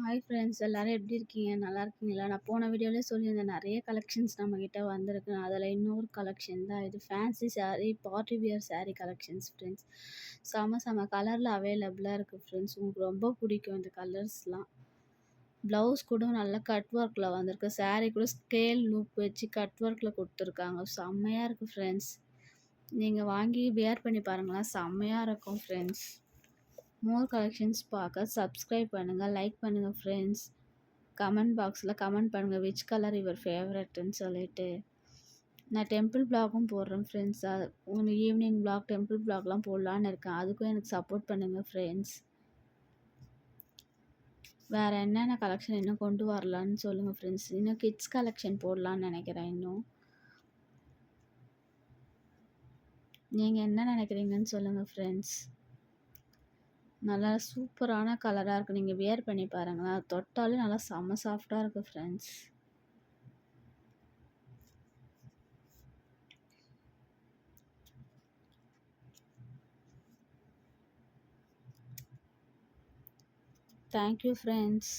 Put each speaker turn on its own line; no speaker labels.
Hi friends எல்லாரும் எப்படி இருக்கீங்க? நல்லா இருக்கீங்களா? நான் போன வீடியோலயே சொல்லியிருந்தேன் நெறைய கலெக்ஷன்ஸ் நம்மகிட்ட வந்திருக்கு. அதில இன்னொரு கலெக்ஷன் தான் இது. Fancy sorry, party wear sorry collections friends. செம செம கலர்ல அவைலபிளா இருக்கு ஃப்ரெண்ட்ஸ். உங்களுக்கு ரொம்ப பிடிக்கும் இந்த கலர்ஸ்லாம். ப்ளவுஸ் கூட நல்லா கட் ஒர்க்ல வந்திருக்கு. சாரி கூட ஸ்கேல் லூப் வச்சு கட் ஒர்க்ல குடுத்துருக்காங்க. செம்மையா இருக்கு ஃப்ரெண்ட்ஸ். நீங்க வாங்கி வியர் பண்ணி பாருங்களேன். செம்மையா இருக்கும் ஃப்ரெண்ட்ஸ். மோர் கலெக்ஷன்ஸ் பார்க்க சப்ஸ்கிரைப் பண்ணுங்கள், லைக் பண்ணுங்கள் ஃப்ரெண்ட்ஸ். கமெண்ட் பாக்ஸில் கமெண்ட் பண்ணுங்கள் விச் கலர் யுவர் ஃபேவரட்ன்னு சொல்லிட்டு. நான் டெம்பிள் பிளாகும் போடுறேன் ஃப்ரெண்ட்ஸ். உங்களுக்கு ஈவினிங் பிளாக் டெம்பிள் பிளாக்லாம் போடலான்னு இருக்கேன். அதுக்கும் எனக்கு சப்போர்ட் பண்ணுங்கள் ஃப்ரெண்ட்ஸ். வேறு என்னென்ன கலெக்ஷன் இன்னும் கொண்டு வரலான்னு சொல்லுங்கள் ஃப்ரெண்ட்ஸ். இன்னும் கிட்ஸ் கலெக்ஷன் போடலான்னு நினைக்கிறேன் இன்னும். நீங்கள் என்ன நினைக்கிறீங்கன்னு சொல்லுங்கள் ஃப்ரெண்ட்ஸ். நல்லா சூப்பரான கலராக இருக்குது. நீங்கள் வியர் பண்ணி பாருங்களேன். தொட்டாலே நல்லா செம்ம சாஃப்டாக இருக்குது ஃப்ரெண்ட்ஸ். Thank you friends.